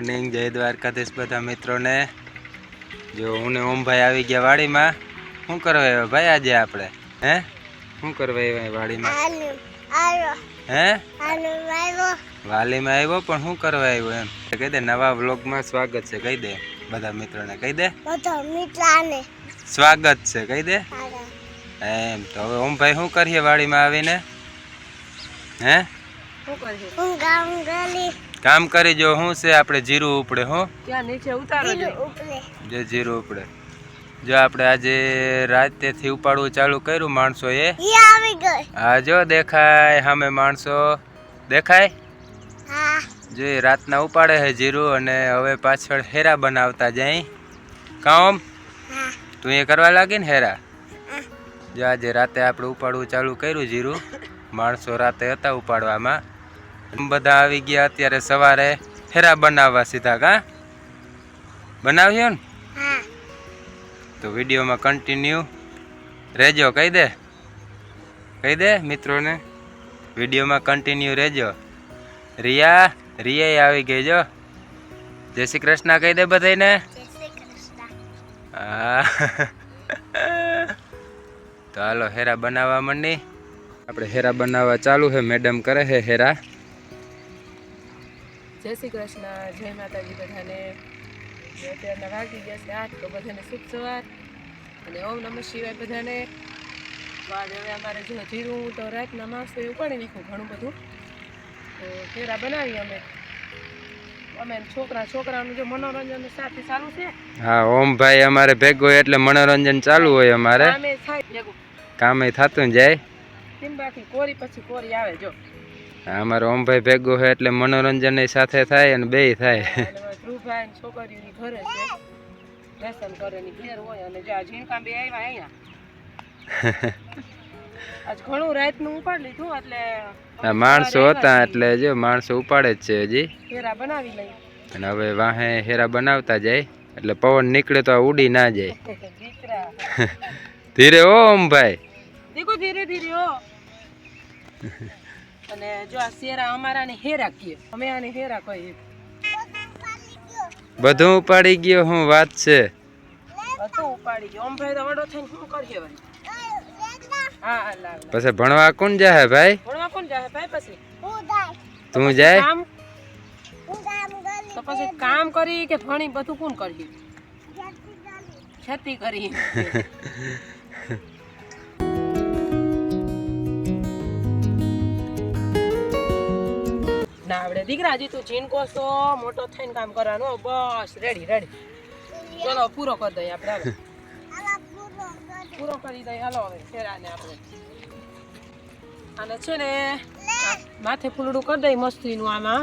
Morning, જય દ્વારકાધીશ બધા મિત્રોને। જો હું ને ઓમભાઈ આવી ગયા વાડીમાં। શું કરવા આવ્યા ભાઈ આજે આપણે? હે શું કરવા આવ્યા વાડીમાં? હે વાલીમાં આવ્યો પણ શું કરવા આવ્યો એમ કહી દે। નવા વ્લોગમાં સ્વાગત છે કહી દે બધા મિત્રોને, કહી દે સ્વાગત છે કહી દે એમ। તો હવે ઓમભાઈ શું કરીએ વાડીમાં આવીને? હે કામ કરી જો શું છે આપણે જીરું ઉપડે હો ક્યાં નીચે ઉતારો જો જીરું ઉપડે। જો આપણે આજે રાતેથી ઉપાડવું ચાલુ કર્યું માણસોએ। હા જો દેખાય સામે માણસો દેખાય જો રાતના ઉપાડે છે જીરું અને હવે પાછળ હેરા બનાવતા જાય। કામ તું એ કરવા લાગી ને હેરા। જો આજે રાતે આપણે ઉપાડવું ચાલુ કર્યું જીરું, માણસો રાતે હતા ઉપાડવામાં, બધા આવી ગયા અત્યારે સવારે હેરા બનાવવા સીધા। કા બનાવ્યો ને? તો વિડીયોમાં કન્ટિન્યુ રહેજો કહી દે મિત્રોને, વિડીયોમાં કન્ટિન્યુ રહેજો। રિયા આવી ગઈ જો, જય શ્રી કૃષ્ણ કહી દે બધાને। હા તો હાલો હેરા બનાવવા માંડી। આપણે હેરા બનાવવા ચાલુ છે, મેડમ કરે છે હેરા। જય શ્રી કૃષ્ણ, જય માતાજી બધાને। અત્યારના વાગી ગયા છે 8, તો બધાને શુભ સવાર અને ઓમ નમઃ શિવાય બધાને। આજે હવે અમારે જો જીરું તો રાતના માણસો એ ઉપાડી નાખ્યું ઘણું બધું, તો ફેરા બનાવી અમે છોકરાનું જો મનોરંજન સાથે ચાલુ છે। હા ઓમભાઈ અમારે ભેગો એટલે મનોરંજન ચાલુ હોય અમારે, કામે થતું જાય બાકી કોરી પછી કોરી આવે જો। અમારો ઓમભાઈ ભેગો છે એટલે મનોરંજન સાથે થાય અને બેય થાય। ધ્રુવભાઈ ને છોકરીઓની ઘરે છે, દર્શન કરે ની ઘેર હોય અને જો આ ઝીણકા બે આવ્યા અહીંયા આજ ઘણું રાતનું ઉપાડી લીધું એટલે માણસો હતા એટલે જો માણસો ઉપાડે જ છે હજી। હેરા બનાવી લઈ અને હવે વાહે હેરા બનાવતા જાય એટલે પવન નીકળે તો આ ઉડી ના જાય। ધીરે ઓ ઓમભાઈ, દેખો ધીરે ધીરે હો। અને જો આ શેરા અમારાને હેરા કીએ, અમે આને હેરા કહીએ। બધું ઉપાડી ગયો, હું વાત છે બધું ઉપાડી ગયો ઓમભાઈ તો વડો થઈને શું કરીએ ભાઈ? હા લાવ પછી ભણવા કોણ જાય ભાઈ? ભણવા કોણ જાય ભાઈ? પછી તું જાય તો પછી કામ કરી કે ભણી બધું કોણ કરીએ? ખેતી કરી ના આવડે દીકરા, હજી તું જીનકો છો, મોટો થઈને કામ કરવાનું। બસ રેડી ચલો પૂરો કરી દઈએ આપણે, પૂરો કરી દઈએ હાલો હવે ફેરાને આપણે। અને છે ને માથે ફૂલડું કરી દઈ મસ્તીનું આમાં,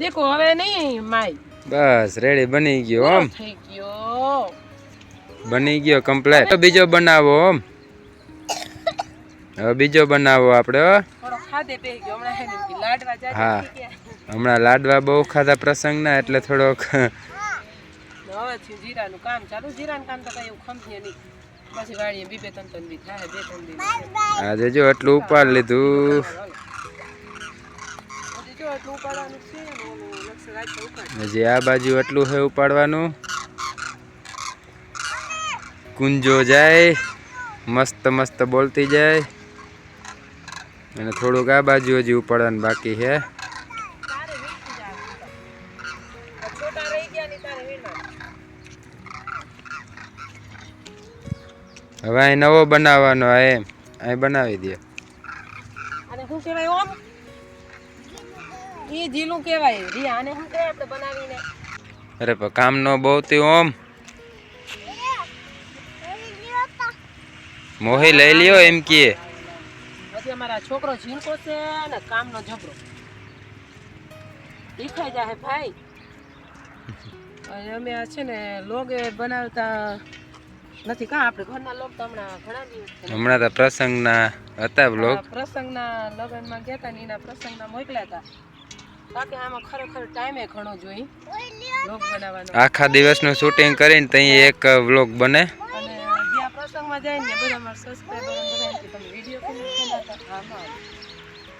દેખો હવે નહીં માય બસ રેડી બની ગયો ઓમ, થઈ ગયો બની ગયો કમ્પ્લીટ। બીજો બનાવો ઓમ, હવે બીજો બનાવો આપણે હો। થોડો ખાધે પે ગયો હમણાં, હે ને લાડવા જાય હા હમણાં લાડવા બહુ ખાધા પ્રસંગના એટલે થોડોક હવે જીરાનું કામ ચાલુ। જીરાનું કામ તો કઈ એવું ખમશે નહીં, પછી વાળીએ 2-3 દી થાય, 2-3 દી આજે જો એટલું ઉપાડ લીધું, જો એટલું ઉપાડવાનું છે ને લક્ષ રાખ ઉપાડ। હજી આ બાજુ એટલું છે ઉપાડવાનું, કુંજો જાય મસ્ત મસ્ત બોલતી જાય અને થોડુંક આ બાજુ હજી ઉપાડવાનું બાકી છે। હવે અહીં નવો બનાવવાનો, એમ અહીં બનાવી દે। અને શું કહેવાય ઓમ? ઈ જીલું કહેવાય રિયા, આને શું કહેવાય આપણે બનાવીને? અરે પણ કામ નો બહુ થી ઓમ, મોહી લઈ લ્યો એમ કે પછી અમારા છોકરો ઝીણકો છે ને કામનો જબરો દેખાઈ જાય ભાઈ। અમે આ છે ને લોગ બનાવતા નથી કા, આપણે ઘરના લોગ તો હમણાં ઘણા દિવસ હમણાં તો પ્રસંગના હતા વ્લોગ, પ્રસંગના લગ્નમાં ગયા હતા ને એના પ્રસંગના મોકલ્યા હતા। બાકી આમાં ખરેખર ટાઈમે ઘણો જોઈ વ્લોગ બનાવવાનો, આખા દિવસનું શૂટિંગ કરીને ત્યાં એક વ્લોગ બને। અને જ્યાં પ્રસંગમાં જાય ને બધા મારા સબસ્ક્રાઇબર બધા કે તમે વિડીયો કેમ બનાવતા? હા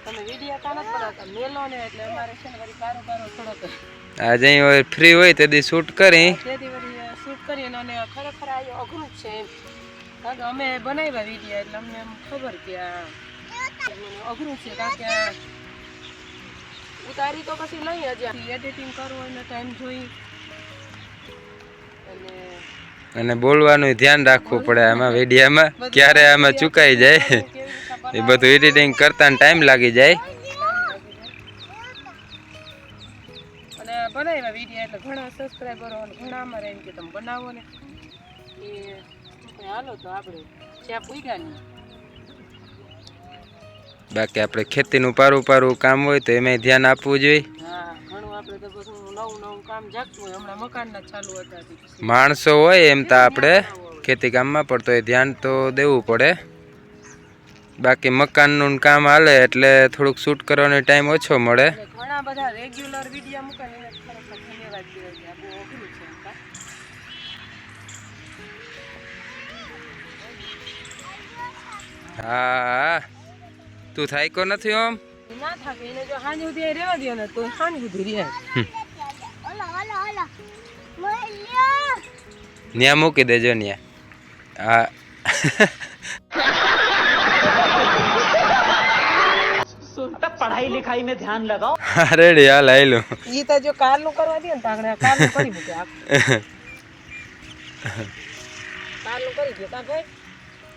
તમે વિડીયો કાન જ બનાવતા મેલો ને એટલે અમારે છે ને વળી કારો થોડોક આજે અહીં ફ્રી હોય તેથી શૂટ કરી. તેથી વળી શૂટ કરીએ અને ખરેખર આ અઘરું જ છે એમ. કારણ કે અમે બનાવ્યા વિડીયો એટલે અમને એમ ખબર કે આ અઘરું છે. કારણ કે ઉતારી તો પછી લઈ હજી એડિટિંગ કરવું એને ટાઈમ જોઈ અને બોલવાનું ધ્યાન રાખવું પડે આમાં વિડીયામાં, ક્યારે આમાં ચૂકાઈ જાય એ બધું એડિટિંગ કરતા ટાઈમ લાગી જાય. અને બનાવ્યા વિડીયો એટલે ઘણા સબસ્ક્રાઈબરો ઘણા અમારે એમ કે તમે બનાવો ને એ હાલો તો આપણે જ્યાં પૂગ્યા નહીં. બાકી આપણે ખેતીનું પારું પારું કામ હોય તો એમાં ધ્યાન આપવું જોઈએ. હા ઘણું આપણે તો બધું નવું કામ જાગતું હોય. હમણાં મકાનના ચાલુ હતા માણસો હોય એમ તો આપણે ખેતી કામમાં પણ તો એ ધ્યાન તો દેવું પડે. બાકી મકાનનું કામ હાલે એટલે થોડુંક શૂટ કરવાનો ટાઈમ ઓછો મળે. ઘણા બધા રેગ્યુલર વિડીયો મૂકે એને ખરેખર ધન્યવાદ કહેવાય છે. આ બહુ અઘરું છે એમ કા. હા તું થાયકો નથી ઓમ? ના થાકે એને જો હાંજ સુધી રહેવા દે ને તો હાંજ સુધી રહે. ન્યા મૂકી દેજો ન્યા. હા पढ़ाई लिखाई में ध्यान लगाओ. રેડી હાલ આયલું. ઈ તો જો કારનું કરવા દે ને તો આગળ કારનું કરી મૂકે આખું. કારનું કરી દે કા ભાઈ.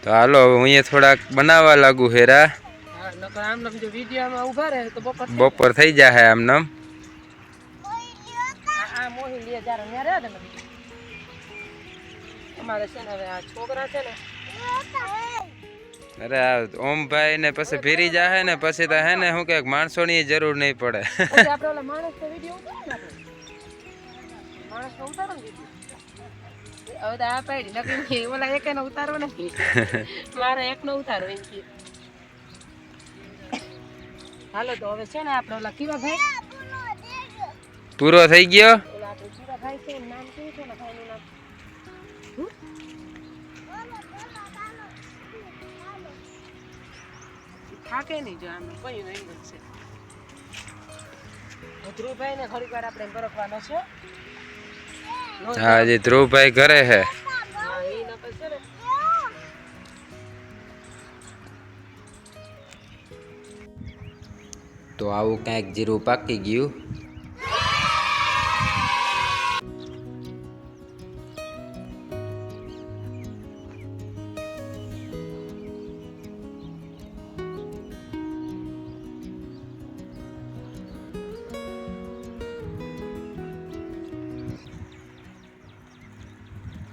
તો હાલો હવે હું અહીંયા થોડાક બનાવવા લાગુ હેરા. હા નકર આમ જો વિડીયોમાં ઊભા રહે તો બપોર થઈ જાય આમને. આ મોહી લે જાર ન્યા રહે ને અમારે છે ને હવે આ છોકરા છે ને અરે આ ઓમભાઈ ને પછી ફેરી જાય ને પછી તો હે ને શું કે માણસોની જરૂર નહીં પડે. પછી આપણે ઓલા માણસ તો વિડીયો ઉતારો ને આપણે માણસ તો ઉતારો ને વિડીયો. હવે તો આ પાડી નકરી ઓલા એકનો ઉતારો નથી મારે એકનો ઉતારો એમ કે. હાલો તો હવે છે ને આપણે ઓલા કીવા ભાઈ પૂરો થઈ ગયો. ઓલા આપણે કીવા ભાઈ છે નામ શું છે ને ભાઈનું નામ થાકે નહીં જો આમ કયું નહીં બનશે. ધ્રુવભાઈ ને ઘડીક વાર આપણે બરફવાનો છે. હા જી ધ્રુવભાઈ ઘરે હે. હા એ નકર છે ને તો આવું કાંઈક જીરું પાકી ગયું.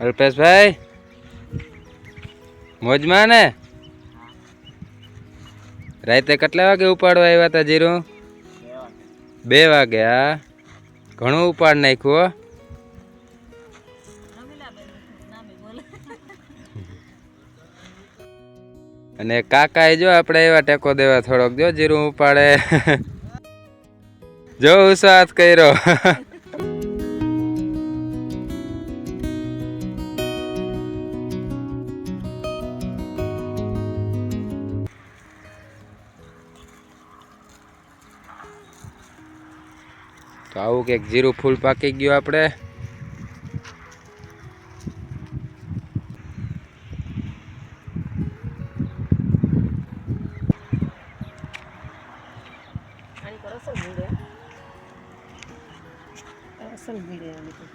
અલ્પેશભાઈ મોજમાં ને? રાતે કેટલા વાગે ઉપાડવા આવ્યા હતા જીરું? 2 વાગે. હા ઘણું ઉપાડ નાખ્યું. અને કાકા જો આપણે એવા ટેકો દેવા થોડોક જો જીરું ઉપાડે. જો ઉત્સાહ કર્યો. તો આવું કંઈક જીરું ફૂલ પાકી ગયું આપણે. આની પર અસલ ભીડે આની તો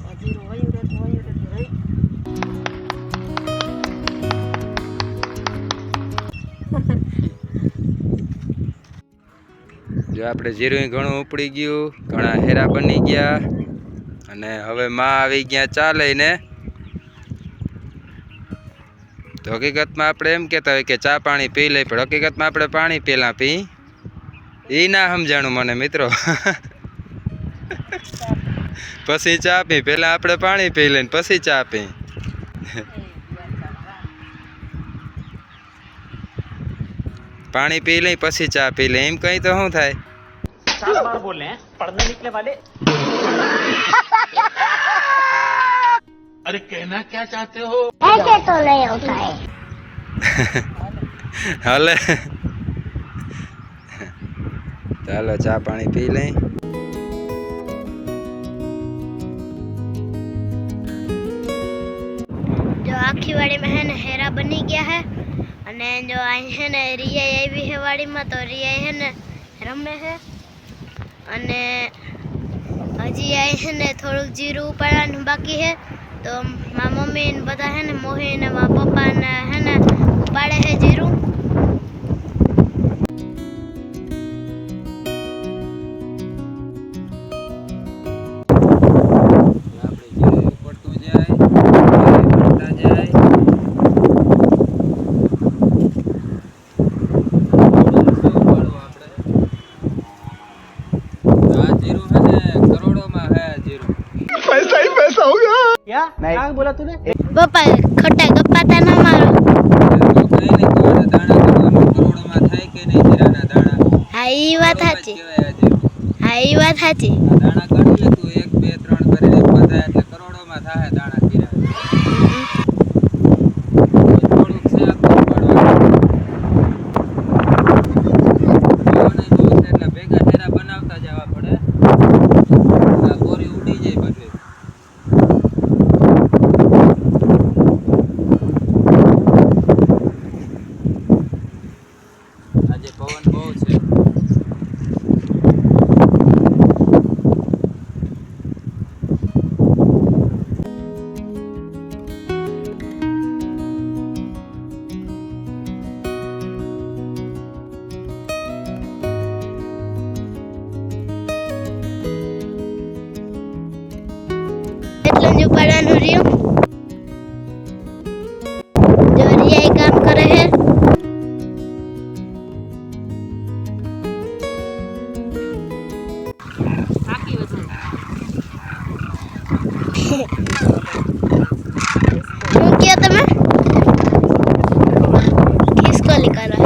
આ જીરું વયું રહેતું રહી. જો આપણે જીરું ઘણું ઉપડી ગયું, ઘણા હેરા બની ગયા અને હવે માં આવી ગયા ચા લઈને. તો હકીકતમાં આપણે એમ કહેતા હોય કે ચા પાણી પી લઈ, પણ હકીકતમાં આપણે પાણી પહેલાં પી. એ ના સમજાણું મને મિત્રો. પછી ચા પી. પહેલાં આપણે પાણી પી લઈને પછી ચા પી. પાણી પી લઈ પછી ચા પી લે એમ કઈ તો શું થાય? 4 बार बोले हैं पढ़ने निकले वाले. अरे कहना क्या चाहते हो? ऐसे तो नहीं होता है. હાલે ચાલો ચા પાણી પી લઈ. जो आखी वाड़ी में है ना हेरा बनी गया है અને જો અહીં है ને रिया આવી है વાડીમાં તો रिया है ને રમે है અને હજી અહીં है ને થોડુંક જીરું ઉપાડવાનું બાકી है તો મારા મમ્મી ને બધા है ને મોહી ને મારા પપ્પા ને है ને ઉપાડે है જીરું. क्या क्या बोला तूने? પપ્પા ખોટા ગપ્પા તા ના મારો. હા ઈ વાત સાચી. હા ઈ વાત સાચી. દાણા ગણી લે તું 1 2 3 કરીને બધા એટલે કરોડોમાં થાય દાણા કીરા. થોડુંક છે આપવું પડવાનું એટલે ભેગા ઠેરા બનાવતા જવા પડે. આ બોરી ઉડી જાય બધી. આજે પવન બહુ છે. એટલું જ ઉપાડવાનું રહ્યું. જો રિયા ઈ કામ કરે છે. શું કહો તમે? ખિસકોલી કરો.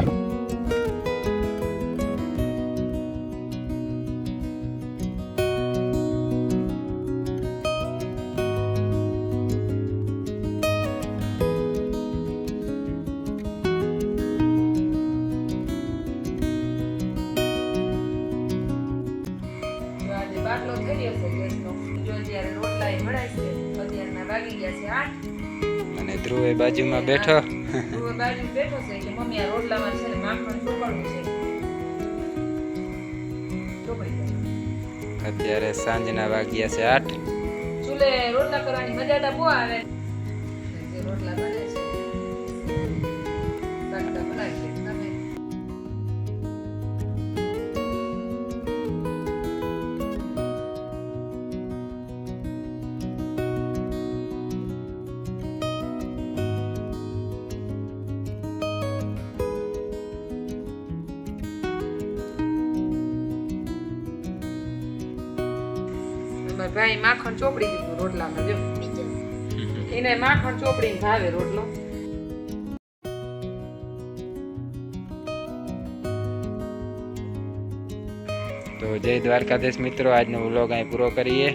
જો આજે બાટલો થઈ ગયો છે ગેસનો. જો જ્યારે રોટલા એ વળાય છે અત્યારના વાગી ગયા છે 8. અને ધ્રુવ એ બાજુમાં બેઠો. ધ્રુવ બાજુ બેઠો છે કે મમ્મી આ રોટલામાં છે ને માખણ ચોપડવું છે. ચોપડી દે. અત્યારે સાંજના વાગ્યા છે 8. ચૂલે રોટલા કરવાની મજા તો બહુ આવે. જે રોટલા બને છે બાટલા બનાવી છે તમે. મારા ભાઈ માખણ ચોપડી દીધું રોટલામાં જો. એને માખણ ચોપડીને ભાવે રોટલો. તો જય દ્વારકાધીશ મિત્રો, આજનો વ્લોગ અહીં પૂરો કરીએ.